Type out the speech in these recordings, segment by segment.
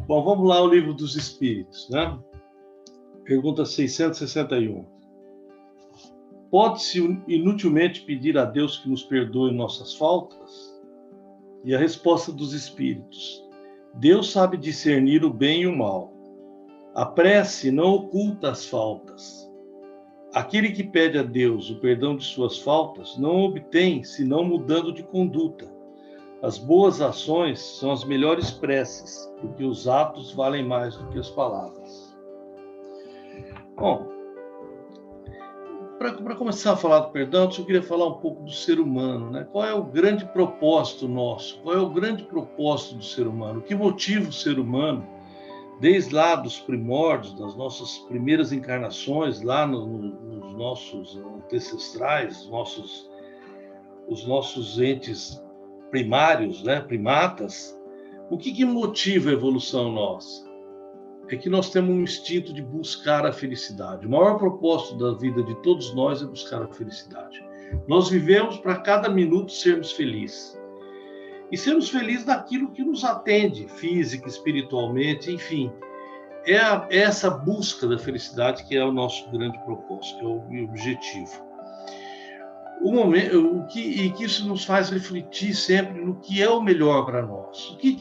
Bom, vamos lá ao Livro dos Espíritos, né? Pergunta 661. Pode-se inutilmente pedir a Deus que nos perdoe nossas faltas? E a resposta dos Espíritos: Deus sabe discernir o bem e o mal. A prece não oculta as faltas. Aquele que pede a Deus o perdão de suas faltas não obtém senão mudando de conduta. As boas ações são as melhores preces, porque os atos valem mais do que as palavras. Bom, para começar a falar do perdão, eu queria falar um pouco do ser humano, né? Qual é o grande propósito nosso? Qual é o grande propósito do ser humano? O que motiva o ser humano, desde lá dos primórdios, das nossas primeiras encarnações, lá nos nossos ancestrais, os nossos entes primários, né, primatas? O que motiva a evolução nossa? É que nós temos um instinto de buscar a felicidade. O maior propósito da vida de todos nós é buscar a felicidade. Nós vivemos para cada minuto sermos felizes. E sermos felizes naquilo que nos atende, física, espiritualmente, enfim. É essa busca da felicidade que é o nosso grande propósito, que é o objetivo. Que isso nos faz refletir sempre no que é o melhor para nós. O que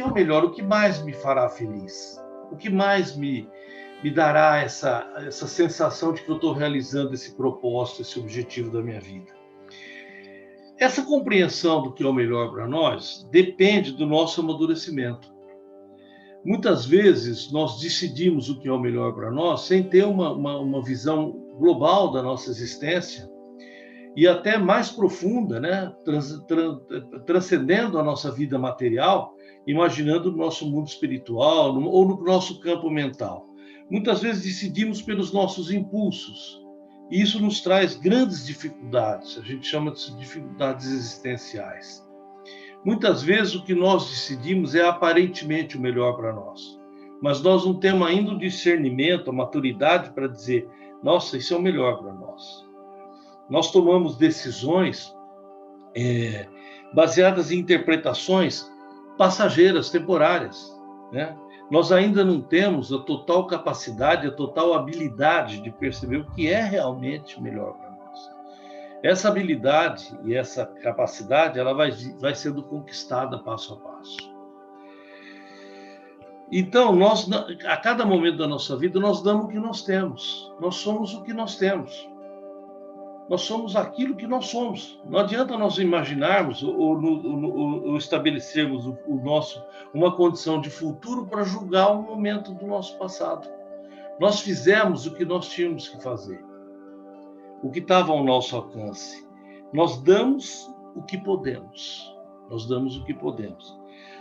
é o melhor, o que mais me fará feliz? O que mais me dará essa sensação de que eu estou realizando esse propósito, esse objetivo da minha vida? Essa compreensão do que é o melhor para nós depende do nosso amadurecimento. Muitas vezes nós decidimos o que é o melhor para nós sem ter uma visão global da nossa existência e até mais profunda, né? Transcendendo a nossa vida material, imaginando o nosso mundo espiritual ou no nosso campo mental. Muitas vezes decidimos pelos nossos impulsos, e isso nos traz grandes dificuldades, a gente chama de dificuldades existenciais. Muitas vezes o que nós decidimos é aparentemente o melhor para nós, mas nós não temos ainda o discernimento, a maturidade para dizer, nossa, isso é o melhor para nós. Nós tomamos decisões baseadas em interpretações passageiras, temporárias, né? Nós ainda não temos a total capacidade, a total habilidade de perceber o que é realmente melhor para nós. Essa habilidade e essa capacidade, ela vai sendo conquistada passo a passo. Então, nós, a cada momento da nossa vida, nós damos o que nós temos. Nós somos o que nós temos. Nós somos aquilo que nós somos. Não adianta nós imaginarmos ou estabelecermos uma condição de futuro para julgar o momento do nosso passado. Nós fizemos o que nós tínhamos que fazer, o que estava ao nosso alcance. Nós damos o que podemos. Nós damos o que podemos.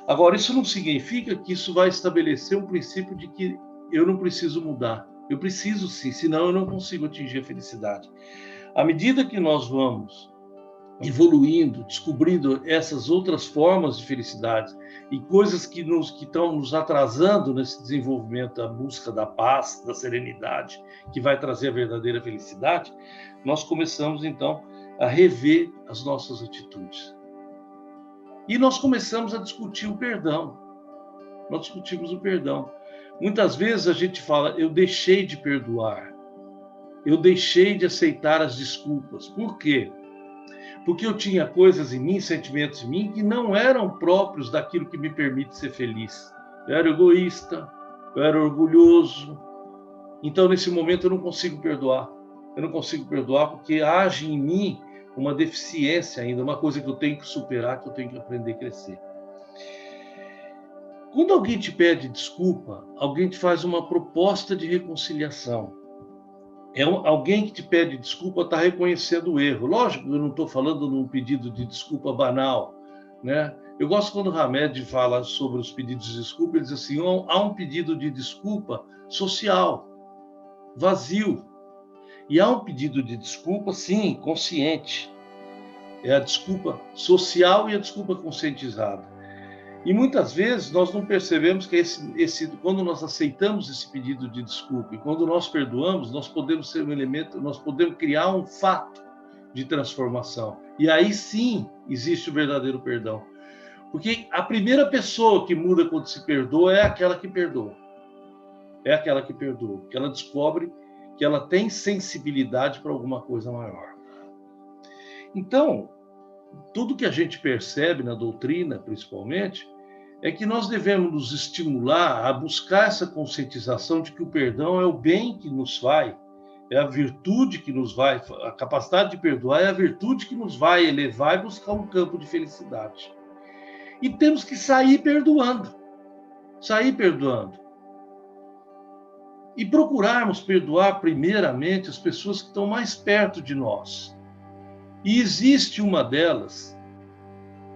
Agora, isso não significa que isso vai estabelecer um princípio de que eu não preciso mudar. Eu preciso sim, senão eu não consigo atingir a felicidade. À medida que nós vamos evoluindo, descobrindo essas outras formas de felicidade e coisas que estão nos atrasando nesse desenvolvimento, da busca da paz, da serenidade, que vai trazer a verdadeira felicidade, nós começamos, então, a rever as nossas atitudes. E nós começamos a discutir o perdão. Nós discutimos o perdão. Muitas vezes a gente fala, eu deixei de perdoar. Eu deixei de aceitar as desculpas. Por quê? Porque eu tinha coisas em mim, sentimentos em mim, que não eram próprios daquilo que me permite ser feliz. Eu era egoísta, eu era orgulhoso. Então, nesse momento, eu não consigo perdoar. Eu não consigo perdoar porque age em mim uma deficiência ainda, uma coisa que eu tenho que superar, que eu tenho que aprender a crescer. Quando alguém te pede desculpa, alguém te faz uma proposta de reconciliação. Alguém que te pede desculpa está reconhecendo o erro. Lógico, eu não estou falando num pedido de desculpa banal, né? Eu gosto quando o Hamed fala sobre os pedidos de desculpa, ele diz assim, há um pedido de desculpa social, vazio. E há um pedido de desculpa, sim, consciente. É a desculpa social e a desculpa conscientizada. E muitas vezes nós não percebemos que quando nós aceitamos esse pedido de desculpa e quando nós perdoamos, nós podemos ser um elemento, nós podemos criar um fato de transformação. E aí sim existe o verdadeiro perdão. Porque a primeira pessoa que muda quando se perdoa é aquela que perdoa. É aquela que perdoa, que ela descobre que ela tem sensibilidade para alguma coisa maior. Então, tudo que a gente percebe na doutrina, principalmente, é que nós devemos nos estimular a buscar essa conscientização de que o perdão é o bem que nos vai, é a virtude que nos vai, a capacidade de perdoar é a virtude que nos vai elevar e buscar um campo de felicidade. E temos que sair perdoando. Sair perdoando. E procurarmos perdoar primeiramente as pessoas que estão mais perto de nós. E existe uma delas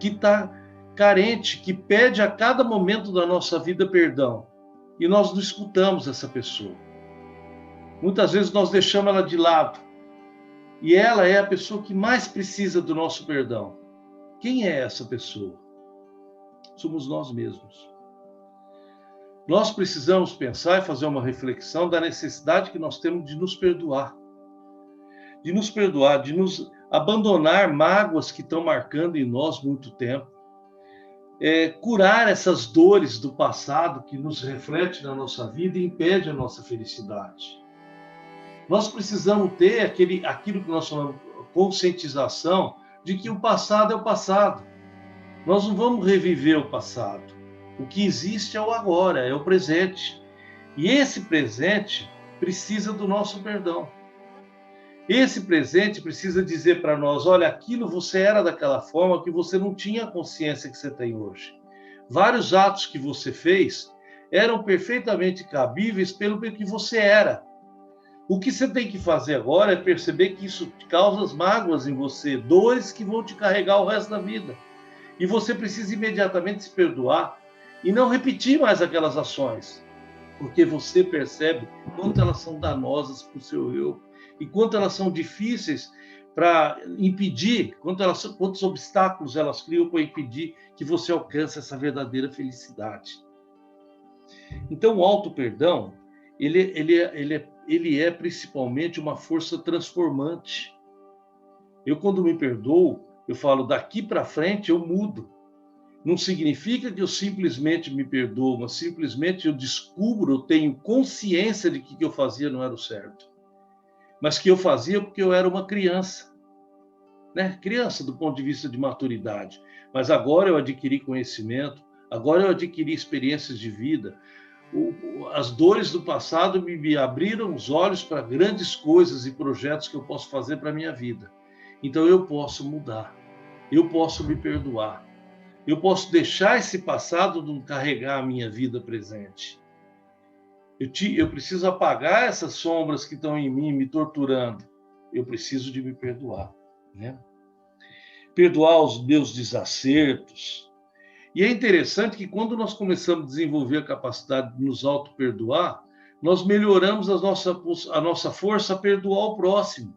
que está carente, que pede a cada momento da nossa vida perdão. E nós não escutamos essa pessoa. Muitas vezes nós deixamos ela de lado. E ela é a pessoa que mais precisa do nosso perdão. Quem é essa pessoa? Somos nós mesmos. Nós precisamos pensar e fazer uma reflexão da necessidade que nós temos de nos perdoar. De nos perdoar, de nos abandonar mágoas que estão marcando em nós muito tempo. Curar essas dores do passado que nos reflete na nossa vida e impede a nossa felicidade. Nós precisamos ter aquilo que nós chamamos de conscientização de que o passado é o passado. Nós não vamos reviver o passado. O que existe é o agora, é o presente. E esse presente precisa do nosso perdão. Esse presente precisa dizer para nós, olha, aquilo você era daquela forma que você não tinha a consciência que você tem hoje. Vários atos que você fez eram perfeitamente cabíveis pelo que você era. O que você tem que fazer agora é perceber que isso causa mágoas em você, dores que vão te carregar o resto da vida. E você precisa imediatamente se perdoar e não repetir mais aquelas ações, porque você percebe quanto elas são danosas para o seu eu e quanto elas são difíceis para impedir, quantos obstáculos elas criam para impedir que você alcance essa verdadeira felicidade. Então, o auto-perdão, ele é principalmente uma força transformante. Eu, quando me perdoo, eu falo, daqui para frente eu mudo. Não significa que eu simplesmente me perdoo, mas simplesmente eu descubro, eu tenho consciência de que o que eu fazia não era o certo. Mas que eu fazia porque eu era uma criança. Né? Criança do ponto de vista de maturidade. Mas agora eu adquiri conhecimento, agora eu adquiri experiências de vida. As dores do passado me abriram os olhos para grandes coisas e projetos que eu posso fazer para a minha vida. Então eu posso mudar, eu posso me perdoar, eu posso deixar esse passado não carregar a minha vida presente. Eu preciso apagar essas sombras que estão em mim me torturando. Eu preciso de me perdoar, né? Perdoar os meus desacertos. E é interessante que quando nós começamos a desenvolver a capacidade de nos auto-perdoar, nós melhoramos a nossa força a perdoar o próximo.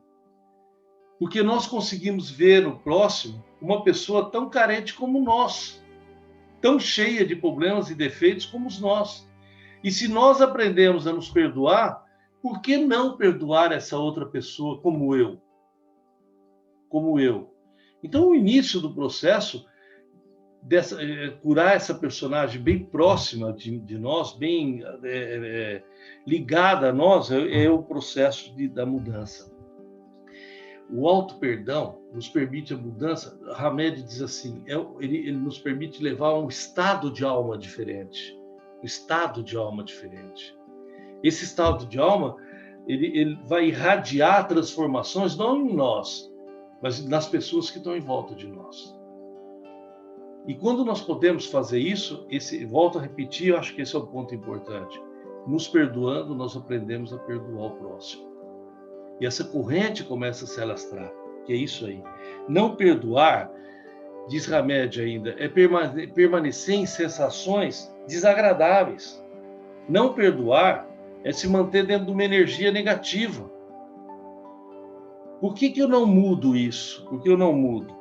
Porque nós conseguimos ver no próximo uma pessoa tão carente como nós, tão cheia de problemas e defeitos como nós. E se nós aprendemos a nos perdoar, por que não perdoar essa outra pessoa como eu? Como eu. Então, o início do processo curar essa personagem bem próxima de nós, bem ligada a nós, é o processo da mudança. O auto-perdão nos permite a mudança. Hamed diz assim, ele nos permite levar a um estado de alma diferente. Um estado de alma diferente. Esse estado de alma, ele vai irradiar transformações, não em nós, mas nas pessoas que estão em volta de nós. E quando nós podemos fazer isso, volto a repetir, eu acho que esse é o ponto importante. Nos perdoando, nós aprendemos a perdoar o próximo. E essa corrente começa a se alastrar, que é isso aí. Não perdoar, diz Hamed ainda, é permanecer em sensações desagradáveis. Não perdoar é se manter dentro de uma energia negativa. Por que eu não mudo isso? Por que eu não mudo?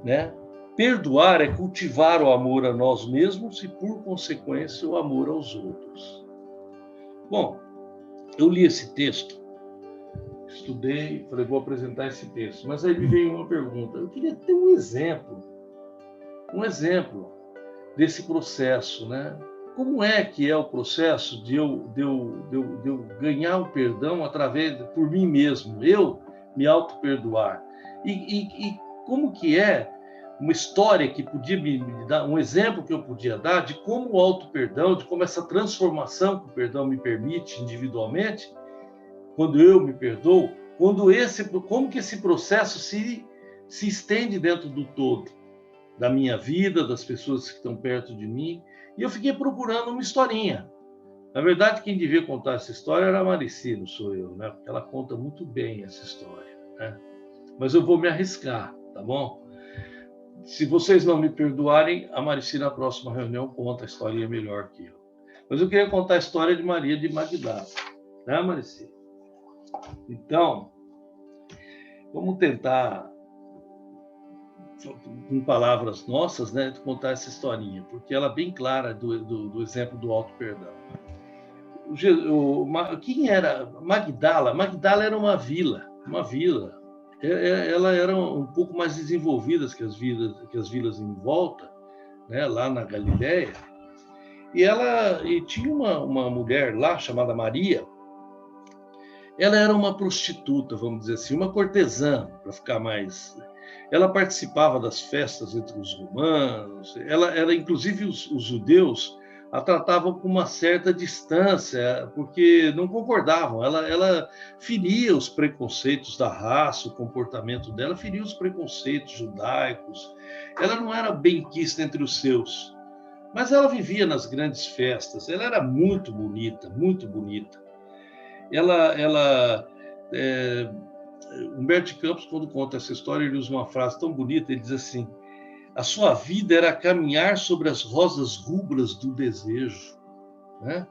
Né? Perdoar é cultivar o amor a nós mesmos e, por consequência, o amor aos outros. Bom, eu li esse texto, estudei, falei, vou apresentar esse texto, mas aí me veio uma pergunta. Eu queria ter um exemplo um exemplo desse processo, né? Como é que é o processo de eu ganhar o perdão por mim mesmo, eu me auto-perdoar? E como que é uma história que podia me dar, um exemplo que eu podia dar de como o auto-perdão, de como essa transformação que o perdão me permite individualmente, quando eu me perdoo, como que esse processo se estende dentro do todo, da minha vida, das pessoas que estão perto de mim. E eu fiquei procurando uma historinha. Na verdade, quem devia contar essa história era a Marici, não sou eu, né? Porque ela conta muito bem essa história, né? Mas eu vou me arriscar, tá bom? Se vocês não me perdoarem, a Marici na próxima reunião conta a historinha melhor que eu. Mas eu queria contar a história de Maria de Magdala, né, Marici? Então, vamos tentar, com palavras nossas, né, contar essa historinha, porque ela é bem clara do exemplo do auto-perdão. Quem era Magdala? Magdala era uma vila. Ela era um pouco mais desenvolvida que as vilas em volta, né, lá na Galileia. E tinha uma mulher lá chamada Maria. Ela era uma prostituta, vamos dizer assim, uma cortesã, para ficar mais. Ela participava das festas entre os romanos. Inclusive, os judeus a tratavam com uma certa distância, porque não concordavam. Ela feria os preconceitos da raça, o comportamento dela feria os preconceitos judaicos. Ela não era benquista entre os seus, mas ela vivia nas grandes festas. Ela era muito bonita, muito bonita. Humberto de Campos, quando conta essa história, ele usa uma frase tão bonita, ele diz assim: a sua vida era caminhar sobre as rosas rubras do desejo, né?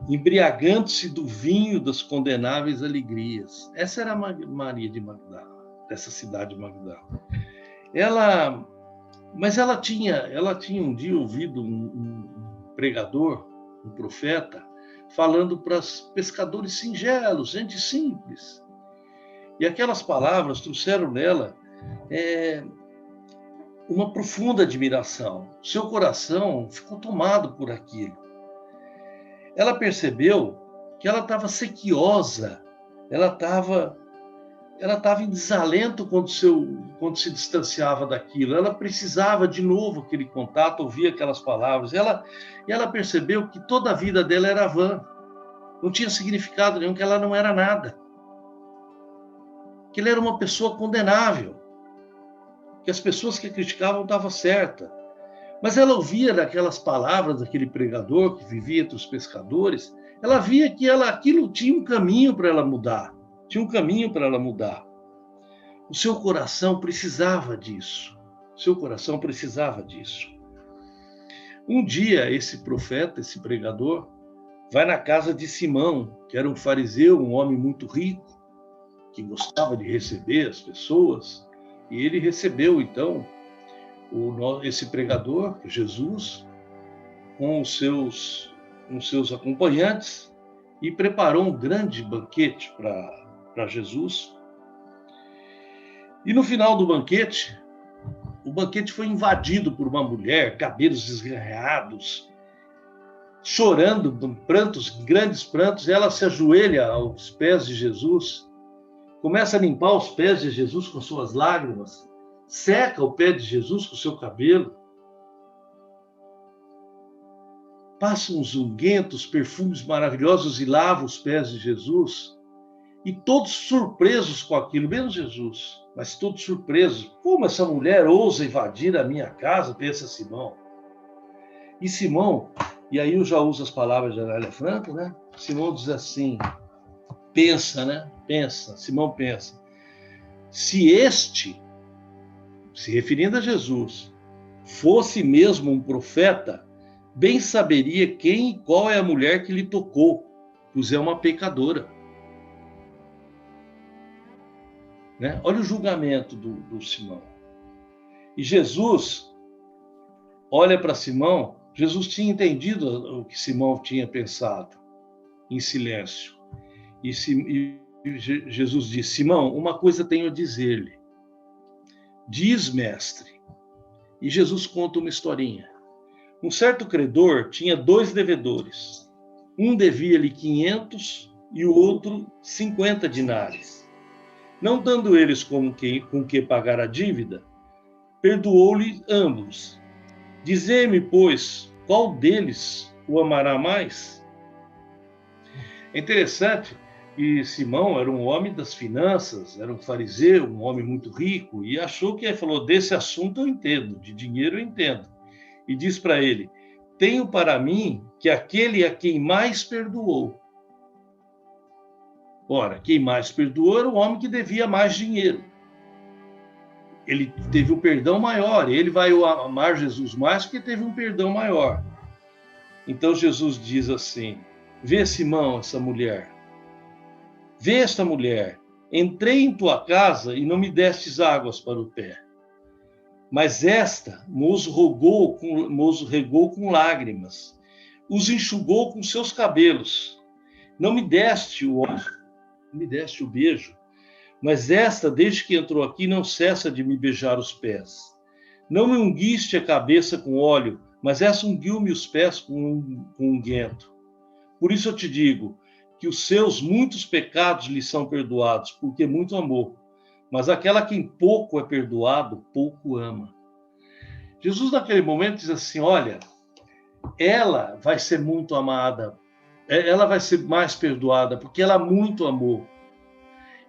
Embriagando-se do vinho das condenáveis alegrias. Essa era a Maria de Magdala, dessa cidade de Magdala. Mas ela tinha um dia ouvido um pregador, um profeta, falando para os pescadores singelos, gente simples. E aquelas palavras trouxeram nela uma profunda admiração. Seu coração ficou tomado por aquilo. Ela percebeu que ela estava sequiosa, ela estava em desalento quando se distanciava daquilo. Ela precisava de novo aquele contato, ouvir aquelas palavras. E ela percebeu que toda a vida dela era vã. Não tinha significado nenhum, que ela não era nada. Que ela era uma pessoa condenável. Que as pessoas que a criticavam estavam certas. Mas ela ouvia daquelas palavras daquele pregador que vivia entre os pescadores, ela via que aquilo tinha um caminho para ela mudar. Tinha um caminho para ela mudar. O seu coração precisava disso. O seu coração precisava disso. Um dia, esse profeta, esse pregador, vai na casa de Simão, que era um fariseu, um homem muito rico, que gostava de receber as pessoas, e ele recebeu, então, esse pregador, Jesus, com os seus acompanhantes, e preparou um grande banquete para Jesus. E no final do banquete, o banquete foi invadido por uma mulher, cabelos desgarrados, chorando, grandes prantos. Ela se ajoelha aos pés de Jesus, começa a limpar os pés de Jesus com suas lágrimas, seca o pé de Jesus com o seu cabelo, passa uns unguentos, perfumes maravilhosos e lava os pés de Jesus. E todos surpresos com aquilo, menos Jesus, mas todos surpresos. Como essa mulher ousa invadir a minha casa, pensa Simão. E Simão, e aí eu já uso as palavras de Anália Franco, né? Simão diz assim, pensa, né? Pensa, Simão pensa. Se este, se referindo a Jesus, fosse mesmo um profeta, bem saberia quem e qual é a mulher que lhe tocou, pois é uma pecadora. Né? Olha o julgamento do Simão. E Jesus olha para Simão. Jesus tinha entendido o que Simão tinha pensado, em silêncio. E Jesus disse: Simão, uma coisa tenho a dizer-lhe. Diz, mestre. E Jesus conta uma historinha. Um certo credor tinha 2 devedores. Um devia-lhe 500 e o outro 50 dinares. Não dando eles com que pagar a dívida, perdoou-lhe ambos. Dizei-me, pois, qual deles o amará mais? É interessante que Simão era um homem das finanças, era um fariseu, um homem muito rico, e achou que ele falou, desse assunto eu entendo, de dinheiro eu entendo. E diz para ele, tenho para mim que aquele a quem mais perdoou. Ora, quem mais perdoou era o homem que devia mais dinheiro. Ele teve um perdão maior, ele vai amar Jesus mais porque teve um perdão maior. Então Jesus diz assim, vê Simão, essa mulher, vê esta mulher, entrei em tua casa e não me destes águas para o pé. Mas esta moço regou com lágrimas, os enxugou com seus cabelos. Não me deste o beijo, mas esta, desde que entrou aqui, não cessa de me beijar os pés. Não me unguiste a cabeça com óleo, mas essa ungiu-me os pés com unguento. Por isso eu te digo que os seus muitos pecados lhe são perdoados, porque muito amou. Mas aquela a quem pouco é perdoado, pouco ama. Jesus, naquele momento, diz assim, olha, ela vai ser muito amada, ela vai ser mais perdoada, porque ela muito amou.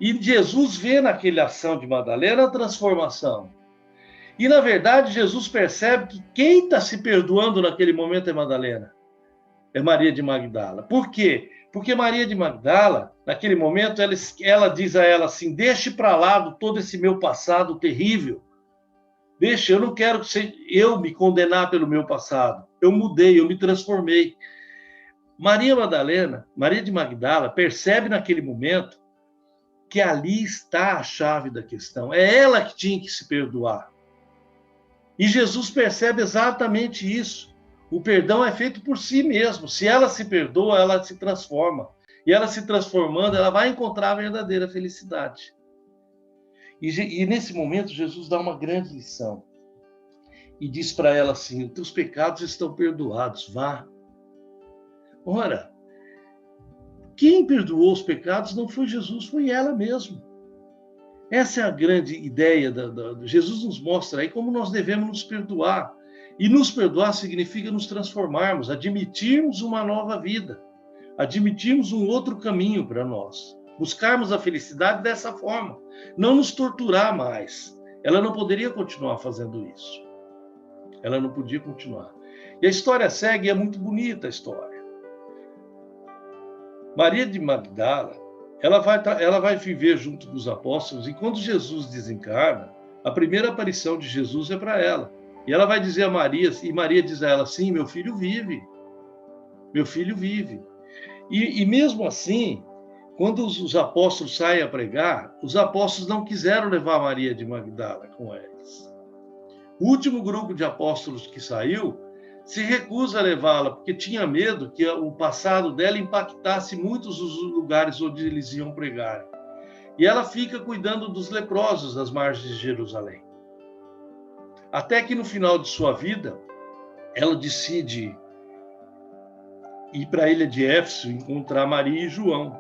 E Jesus vê naquela ação de Madalena a transformação. E, na verdade, Jesus percebe que quem está se perdoando naquele momento é Madalena, é Maria de Magdala. Por quê? Porque Maria de Magdala, naquele momento, ela diz a ela assim, deixe para lá todo esse meu passado terrível. Deixa, eu não quero eu me condenar pelo meu passado. Eu mudei, eu me transformei. Maria de Magdala, percebe naquele momento que ali está a chave da questão. É ela que tinha que se perdoar. E Jesus percebe exatamente isso. O perdão é feito por si mesmo. Se ela se perdoa, ela se transforma. E ela se transformando, ela vai encontrar a verdadeira felicidade. E nesse momento, Jesus dá uma grande lição. E diz para ela assim, os teus pecados estão perdoados, vá. Ora, quem perdoou os pecados não foi Jesus, foi ela mesma. Essa é a grande ideia. Jesus nos mostra aí como nós devemos nos perdoar. E nos perdoar significa nos transformarmos, admitirmos uma nova vida, admitirmos um outro caminho para nós, buscarmos a felicidade dessa forma, não nos torturar mais. Ela não poderia continuar fazendo isso. Ela não podia continuar. E a história segue, é muito bonita a história. Maria de Magdala, ela vai viver junto dos apóstolos, e quando Jesus desencarna, a primeira aparição de Jesus é para ela. E ela vai dizer a Maria, e Maria diz a ela, sim, meu filho vive. Meu filho vive. E mesmo assim, quando os apóstolos saem a pregar, os apóstolos não quiseram levar Maria de Magdala com eles. O último grupo de apóstolos que saiu se recusa a levá-la, porque tinha medo que o passado dela impactasse muitos os lugares onde eles iam pregar. E ela fica cuidando dos leprosos das margens de Jerusalém. Até que no final de sua vida, ela decide ir para a ilha de Éfeso, encontrar Maria e João.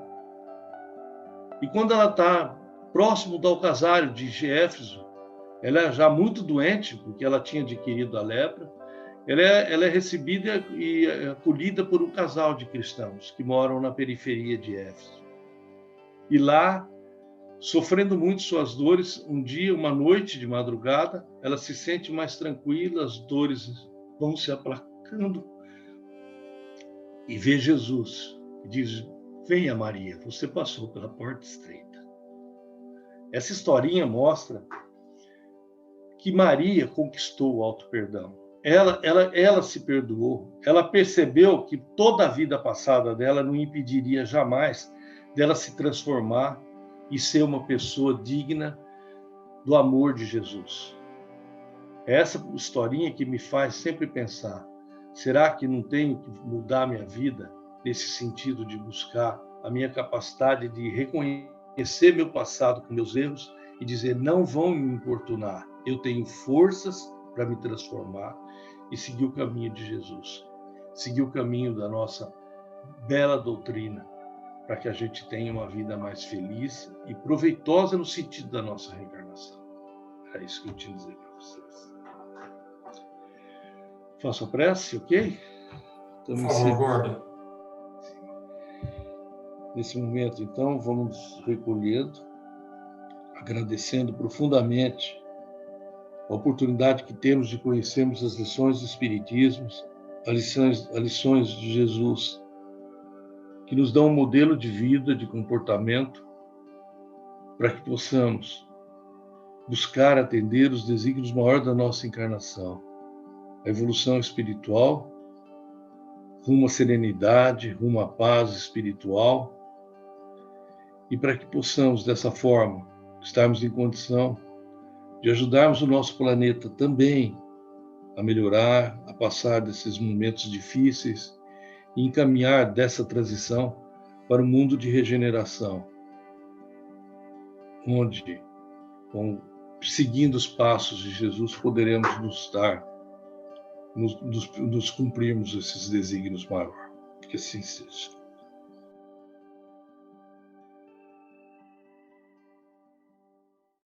E quando ela está próximo do alcasário de Éfeso, ela é já muito doente, porque ela tinha adquirido a lepra, ela é recebida e acolhida por um casal de cristãos que moram na periferia de Éfeso. E lá, sofrendo muito suas dores, um dia, uma noite de madrugada, ela se sente mais tranquila, as dores vão se aplacando e vê Jesus e diz, venha Maria, você passou pela porta estreita. Essa historinha mostra que Maria conquistou o auto-perdão. Ela se perdoou, ela percebeu que toda a vida passada dela não impediria jamais dela se transformar e ser uma pessoa digna do amor de Jesus. É essa historinha que me faz sempre pensar, será que não tenho que mudar minha vida nesse sentido de buscar a minha capacidade de reconhecer meu passado com meus erros e dizer, não vão me importunar, eu tenho forças para me transformar e seguir o caminho de Jesus, seguir o caminho da nossa bela doutrina, para que a gente tenha uma vida mais feliz e proveitosa no sentido da nossa reencarnação. É isso que eu tinha a dizer para vocês. Faço a prece, ok? Por favor, Gordo. Nesse momento, então, vamos recolhendo, agradecendo profundamente a oportunidade que temos de conhecermos as lições do Espiritismo, as lições de Jesus, que nos dão um modelo de vida, de comportamento, para que possamos buscar atender os desígnios maiores da nossa encarnação, a evolução espiritual, rumo à serenidade, rumo à paz espiritual, e para que possamos, dessa forma, estarmos em condição de ajudarmos o nosso planeta também a melhorar, a passar desses momentos difíceis e encaminhar dessa transição para o mundo de regeneração, onde, seguindo os passos de Jesus, poderemos nos cumprirmos esses desígnios maiores. Que assim seja.